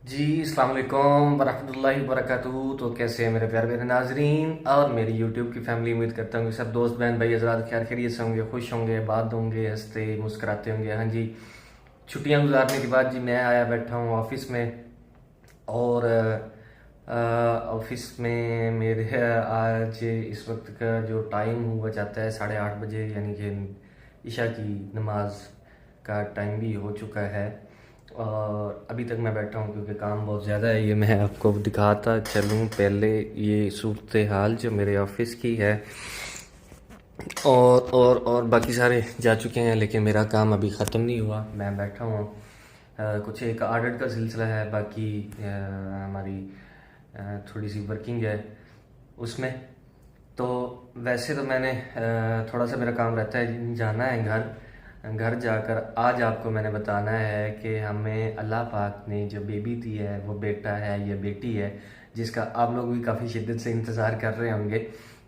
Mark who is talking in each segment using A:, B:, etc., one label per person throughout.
A: जी अस्सलाम वालेकुम वरहमतुल्लाहि वबरकातुहू। तो कैसे हैं मेरे प्यारे प्यारे नाजरीन और मेरी यूट्यूब की फैमिली। उम्मीद करता हूँ कि सब दोस्त बहन भाई हज़रात खैर खैरियत से होंगे, खुश होंगे, बात होंगे, हंसते मुस्कुराते होंगे। हाँ जी, छुट्टियां गुजारने के बाद जी मैं आया बैठा हूँ ऑफिस में। और ऑफिस में मेरे आज इस वक्त का जो टाइम हुआ जाता है 8:30 बजे, यानी कि इशा की नमाज का टाइम भी हो चुका है। और अभी तक मैं बैठा हूँ क्योंकि काम बहुत ज़्यादा है। ये मैं आपको दिखाता चलूँ पहले ये सूरत हाल जो मेरे ऑफिस की है। और बाकी सारे जा चुके हैं लेकिन मेरा काम अभी ख़त्म नहीं हुआ, मैं बैठा हूँ। कुछ एक ऑडिट का सिलसिला है, बाकी हमारी थोड़ी सी वर्किंग है उसमें। तो वैसे तो मैंने थोड़ा सा मेरा काम रहता है, जाना है घर। घर जाकर आज आपको मैंने बताना है कि हमें अल्लाह पाक ने जो बेबी दी है वो बेटा है या बेटी है, जिसका आप लोग भी काफ़ी शिद्दत से इंतज़ार कर रहे होंगे।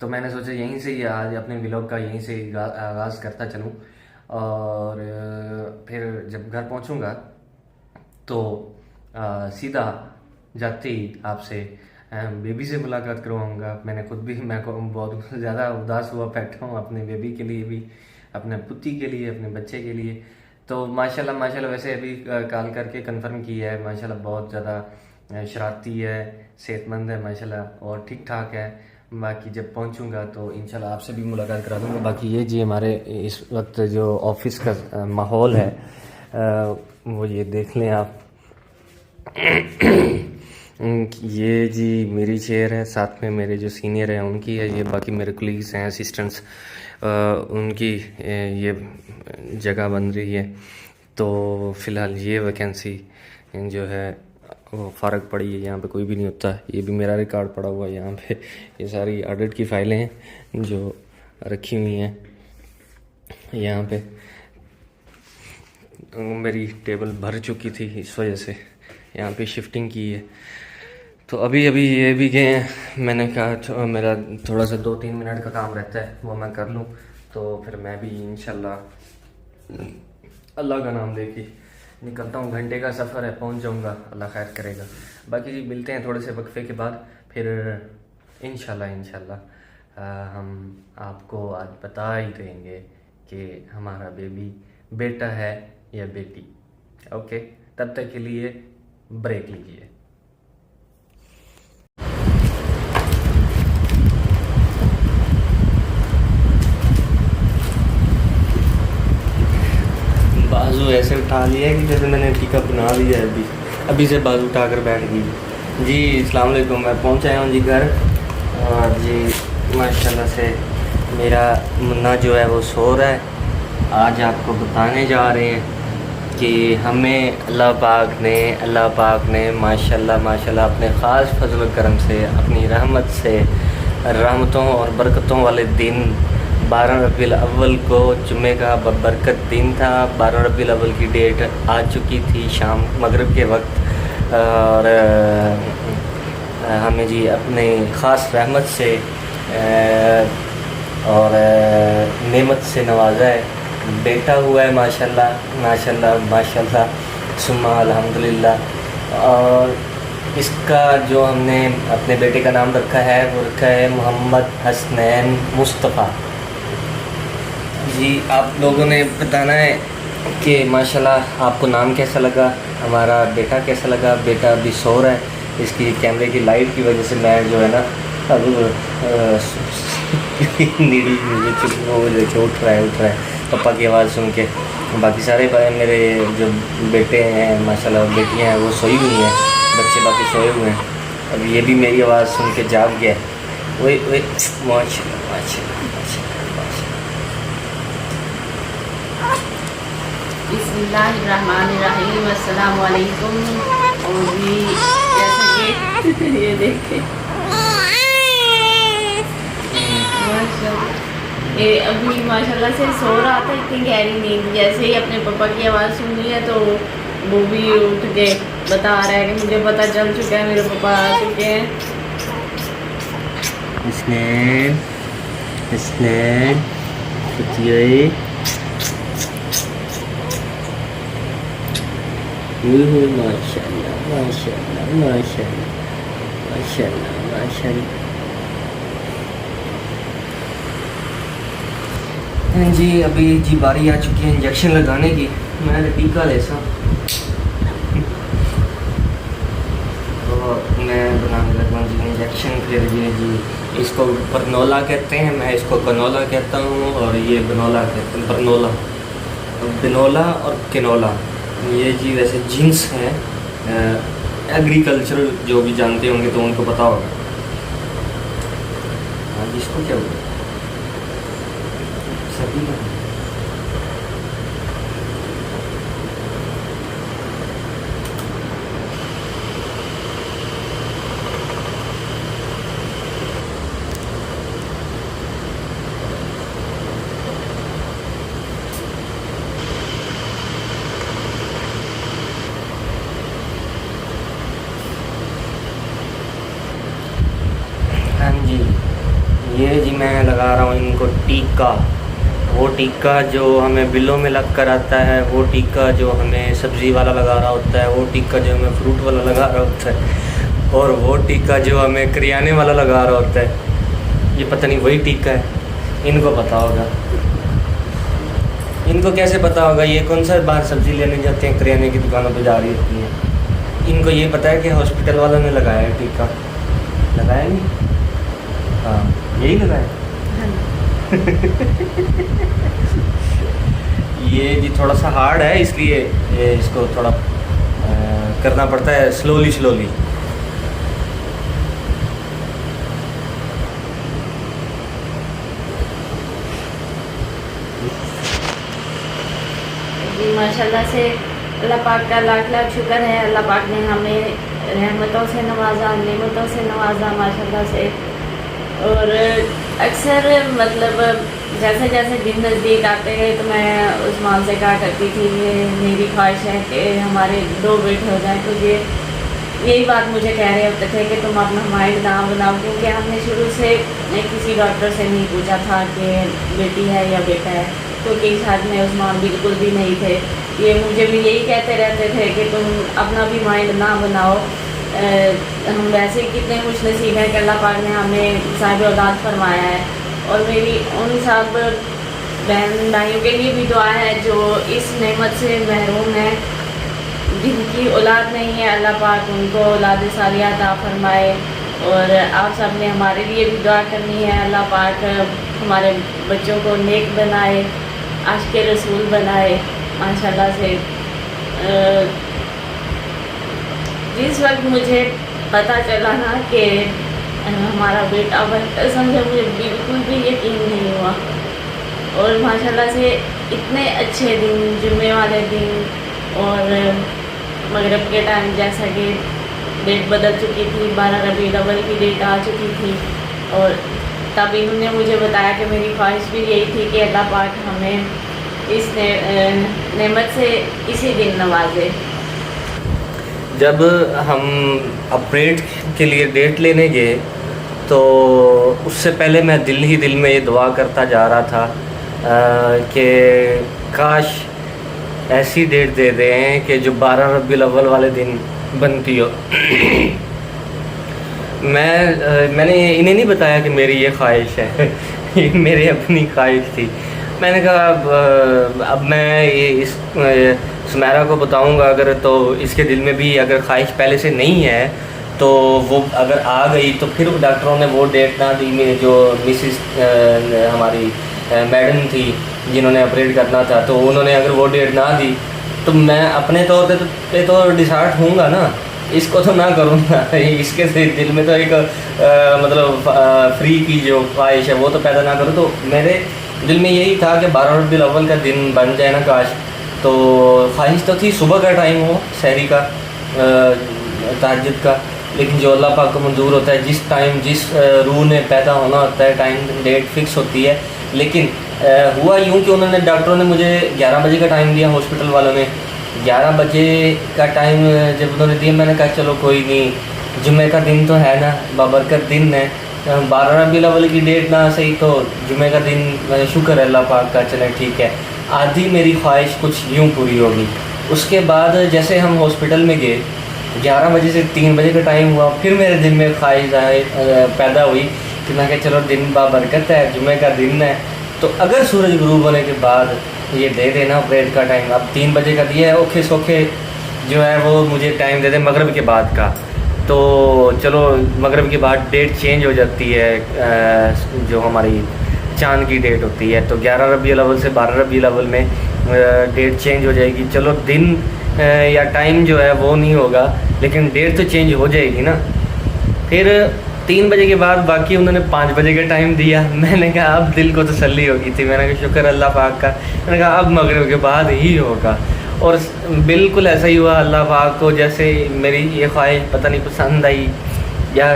A: तो मैंने सोचा यहीं से ही आज अपने व्लॉग का यहीं से आगाज़ करता चलूँ। और फिर जब घर पहुँचूँगा तो सीधा जाते ही आपसे बेबी से मुलाकात करवाऊँगा। मैंने खुद भी मैं को बहुत ज़्यादा उदास हुआ बैठा हूँ अपने बेबी के लिए भी, अपने पुत्री के लिए, अपने बच्चे के लिए। तो माशाल्लाह माशाल्लाह वैसे अभी कॉल करके कंफर्म किया है, माशाल्लाह बहुत ज़्यादा शरारती है, सेहतमंद है माशाल्लाह और ठीक ठाक है। बाकी जब पहुंचूंगा तो इंशाल्लाह आपसे भी मुलाकात करा दूंगा। बाकी ये जी हमारे इस वक्त जो ऑफिस का माहौल है, वो ये देख लें आप। ये जी मेरी चेयर है, साथ में मेरे जो सीनियर हैं उनकी है ये, बाकी मेरे कोलीग्स हैं, असिस्टेंट्स, उनकी ये जगह बन रही है। तो फ़िलहाल ये वैकेंसी जो है वो फ़ारग पड़ी है, यहाँ पे कोई भी नहीं होता। ये भी मेरा रिकॉर्ड पड़ा हुआ है यहाँ पे, ये सारी ऑडिट की फ़ाइलें हैं जो रखी हुई हैं यहाँ पे। मेरी टेबल भर चुकी थी, इस वजह से यहाँ पे शिफ्टिंग की है। तो अभी अभी ये भी गए हैं, मैंने कहा तो मेरा थोड़ा सा 2-3 मिनट का काम रहता है वो मैं कर लूँ, तो फिर मैं भी इंशाल्लाह अल्लाह का नाम लेके निकलता हूँ। घंटे का सफ़र है, पहुँच जाऊँगा, अल्लाह खैर करेगा। बाकी जी मिलते हैं थोड़े से वक्फे के बाद, फिर इंशाल्लाह हम आपको आज बता ही देंगे कि हमारा बेबी बेटा है या बेटी। ओके, तब तक के लिए ब्रेक लीजिए। बाजू ऐसे उठा लिया कि जैसे मैंने टीका बना लिया है, अभी अभी से बाजू उठा कर बैठ गई। जी अस्सलाम वालेकुम, मैं पहुंच आया हूँ जी घर। और जी माशाल्लाह से मेरा मुन्ना जो है वो सो रहा है। आज आपको बताने जा रहे हैं कि हमें अल्लाह पाक ने माशाल्लाह माशाल्लाह अपने ख़ास फजल करम से, अपनी रहमत से, रहमतों और बरकतों वाले दिन 12 रबीउल अव्वल को जुम्मे का बरकत दिन था। 12 रबीउल अव्वल की डेट आ चुकी थी शाम मगरिब के वक्त। और हमें जी अपने ख़ास रहमत से और नेमत से नवाजा है, बेटा हुआ है माशाल्लाह माशाल्लाह माशाल्लाह सुम्मा अल्हम्दुलिल्लाह। और इसका जो हमने अपने बेटे का नाम रखा है वो रखा है मोहम्मद हसनैन मुस्तफ़ा। जी आप लोगों ने बताना है कि माशाल्लाह आपको नाम कैसा लगा, हमारा बेटा कैसा लगा। बेटा अभी सो रहा है, इसकी कैमरे की लाइट की वजह से मैं जो है ना अब नीडी वो देखिए उठ रहा है पापा की आवाज़ सुन के। बाकी सारे मेरे जो बेटे हैं माशाल्लाह, बेटियां हैं वो सोई हुई हैं, बच्चे बाकी सोए हुए हैं। अब ये भी मेरी आवाज़ सुन के जाग गया है। वही वही माशाल्लाह माशाल्लाह माशाल्लाह माशाल्लाह।
B: बिस्मिल्लाहिर्रहमानिर्रहीम, अस्सलाम वालेकुम। और भी जैसे कि ये देखे माशाल्लाह, ये अभी माशाल्लाह से सो रहा था, इतनी गहरी नींद। जैसे ही अपने पापा की आवाज़ सुनी है तो वो भी उठ के बता रहा है कि मुझे पता चल चुका है, मेरे पापा आ चुके हैं।
A: इसने माशाल्लाह माशाल्लाह माशाल्लाह माशाल्लाह माशाल्लाह। हाँ जी, अभी जी बारी आ चुकी है इंजेक्शन लगाने की। मैं टीका ले सा तो मैं बनाने लगा जी इंजेक्शन। फिर ये जी इसको बरनोला कहते हैं, मैं इसको कनोला कहता हूँ, और ये बनोला कहते हैं, बरनोला। बिनोला और किनोला ये जी वैसे जीन्स हैं, एग्रीकल्चर जो भी जानते होंगे तो उनको पता होगा। हाँ जी, इसको क्या बोलते हैं सभी का। हाँ जी, ये जी मैं लगा रहा हूँ इनको टीका। वो टीका जो हमें बिलों में लग कर आता है, वो टीका जो हमें सब्ज़ी वाला लगा रहा होता है, वो टीका जो हमें फ्रूट वाला लगा रहा होता है, और वो टीका जो हमें करियाने वाला लगा रहा होता है। ये पता नहीं वही टीका है, इनको पता होगा। इनको कैसे पता होगा? ये कौन सा बाहर सब्ज़ी लेने जाते हैं, करियाने की दुकानों पे जा रही होती हैं। इनको ये पता है कि हॉस्पिटल वालों ने लगाया है टीका। लगाया नहीं? हाँ, यही लगाया। ये जी थोड़ा सा हार्ड है, इसलिए ये इसको थोड़ा करना पड़ता है स्लोली स्लोली।
B: जी माशाल्लाह से अल्लाह पाक का लाख लाख शुक्र है। अल्लाह पाक ने हमें रहमतों से नवाजा, नेमतों से नवाजा माशाल्लाह से। और अक्सर मतलब जैसे जैसे दिन नज़दीक आते गए तो मैं उस्मान से कहा करती थी ये मेरी ख्वाहिश है कि हमारे 2 बेटे हो जाएं। तो ये यही बात मुझे कह रहे होते थे कि तुम अपना माइंड ना बनाओ, क्योंकि हमने शुरू से किसी डॉक्टर से नहीं पूछा था कि बेटी है या बेटा है, क्योंकि इस हाथ में उस्मान बिल्कुल भी नहीं थे। ये मुझे भी यही कहते रहते थे कि तुम अपना भी माइंड ना बनाओ। हम वैसे ही कितने खुश नसीब हैं कि अल्लाह पाक ने हमें साहिब औलाद फरमाया है। और मेरी उन सब बहन भाइयों के लिए भी दुआ है जो इस नेमत से महरूम है, जिनकी औलाद नहीं है। अल्लाह पाक उनको औलाद सालिया अता फरमाए। और आप सब ने हमारे लिए भी दुआ करनी है, अल्लाह पाक हमारे बच्चों को नेक बनाए, आशिक़ रसूल बनाए माशाल्लाह से। जिस वक्त मुझे पता चला ना कि हमारा बेटा बनकर, समझे मुझे बिल्कुल भी यकीन नहीं हुआ। और माशाल्लाह से इतने अच्छे दिन, जुम्मे वाले दिन और मगरिब के टाइम जैसा कि डेट बदल चुकी थी, 12 रबीउल अव्वल की डेट आ चुकी थी। और तब इन्होंने मुझे बताया कि मेरी ख्वाहिश भी यही थी कि अल्लाह पाक हमें इस नेमत से इसी दिन नवाजे।
A: जब हम ऑपरेट के लिए डेट लेने गए तो उससे पहले मैं दिल ही दिल में ये दुआ करता जा रहा था कि काश ऐसी डेट दे दें कि जो 12 रबीउल अव्वल वाले दिन बनती हो। मैंने इन्हें नहीं बताया कि मेरी ये ख्वाहिश है ये मेरी अपनी ख्वाहिश थी। मैंने कहा अब मैं ये इस सुमेरा को बताऊंगा अगर, तो इसके दिल में भी अगर ख्वाहिश पहले से नहीं है तो वो अगर आ गई तो फिर डॉक्टरों ने वो डेट ना दी में जो मिसिस हमारी मैडम थी जिन्होंने ऑपरेट करना था, तो उन्होंने अगर वो डेट ना दी तो मैं अपने तौर पे तो डिसहार्ट होऊंगा ना, इसको तो ना करूँगा। इसके से दिल में तो एक मतलब फ्री की जो ख्वाहिश है वो तो पैदा ना करूँ। तो मेरे दिल में यही था कि 12 रबीउल अव्वल का दिन बन जाए ना काश। तो ख्वाहिश तो थी सुबह का टाइम हो, सहरी का, तहज्जुद का, लेकिन जो अल्लाह पाक को मंजूर होता है, जिस टाइम जिस रूह ने पैदा होना होता है टाइम डेट फिक्स होती है। लेकिन हुआ यूँ कि उन्होंने डॉक्टरों ने मुझे 11 बजे का टाइम दिया, हॉस्पिटल वालों ने 11 बजे का टाइम जब उन्होंने दिया, मैंने कहा चलो कोई नहीं, जुम्मे का दिन तो है ना, बाबरकत दिन है, 12 रबीउल अव्वल की डेट ना सही तो जुम्मे का दिन, शुक्र है अल्लाह पाक का, चले ठीक है। आधी मेरी ख्वाहिश कुछ यूँ पूरी होगी। उसके बाद जैसे हम हॉस्पिटल में गए 11 बजे से 3 बजे का टाइम हुआ, फिर मेरे दिल में ख्वाहिश पैदा हुई कि मैं कहा चलो दिन बाबरकत है, जुमे का दिन है, तो अगर सूरज गुरूब होने के बाद ये दे देना ऑपरेट का टाइम, अब 3 बजे का दिया है, ओके सोखे जो है वो मुझे टाइम दे दे मगरिब के बाद का, तो चलो मगरिब के बाद डेट चेंज हो जाती है, जो हमारी चांद की डेट होती है, तो 11 रबीउल अव्वल से 12 रबीउल अव्वल में डेट चेंज हो जाएगी। चलो दिन या टाइम जो है वो नहीं होगा, लेकिन डेट तो चेंज हो जाएगी ना। फिर 3 बजे के बाद बाकी उन्होंने 5 बजे का टाइम दिया। मैंने कहा अब दिल को तसल्ली होगी थी, मैंने कहा शुक्र अल्लाह पाक का, मैंने कहा अब मगरिब के बाद ही होगा, और बिल्कुल ऐसा ही हुआ। अल्लाह पाक को जैसे मेरी ये ख्वाहिश पता नहीं पसंद आई या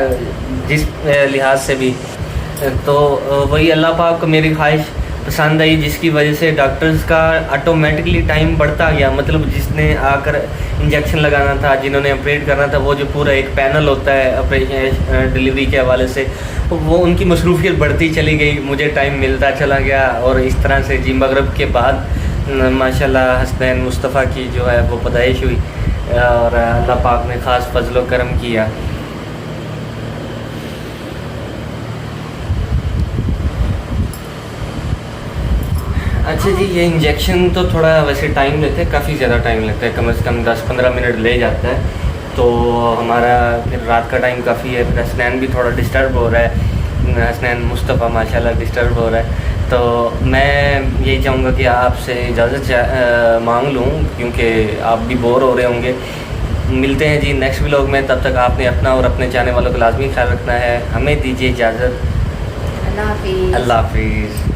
A: जिस लिहाज से भी, तो वही अल्लाह पाक को मेरी ख्वाहिश पसंद आई, जिसकी वजह से डॉक्टर्स का ऑटोमेटिकली टाइम बढ़ता गया। मतलब जिसने आकर इंजेक्शन लगाना था, जिन्होंने ऑपरेट करना था, वो जो पूरा एक पैनल होता है ऑपरेशन डिलीवरी के हवाले से, वो उनकी मसरूफियत बढ़ती चली गई, मुझे टाइम मिलता चला गया, और इस तरह से जी मगरिब के बाद माशाल्लाह हसनैन मुस्तफ़ा की जो है वो पैदाइश हुई, और अल्लाह पाक ने ख़ास फजल करम किया। अच्छा जी, ये इंजेक्शन तो थोड़ा वैसे टाइम लेते हैं, काफ़ी ज़्यादा टाइम लगता है, कम से कम 10-15 मिनट ले जाता है। तो हमारा फिर रात का टाइम काफ़ी है, फिर हसनैन भी थोड़ा डिस्टर्ब हो रहा है, हसनैन मुस्तफ़ा माशाल्लाह डिस्टर्ब हो रहा है। तो मैं यही चाहूँगा कि आपसे इजाज़त मांग लूँ, क्योंकि आप भी बोर हो रहे होंगे। मिलते हैं जी नेक्स्ट व्लॉग में, तब तक आपने अपना और अपने चाहने वालों का लाजमी ख्याल रखना है। हमें दीजिए इजाज़त।
B: अल्लाह हाफिज़।
A: अल्लाह हाफिज़।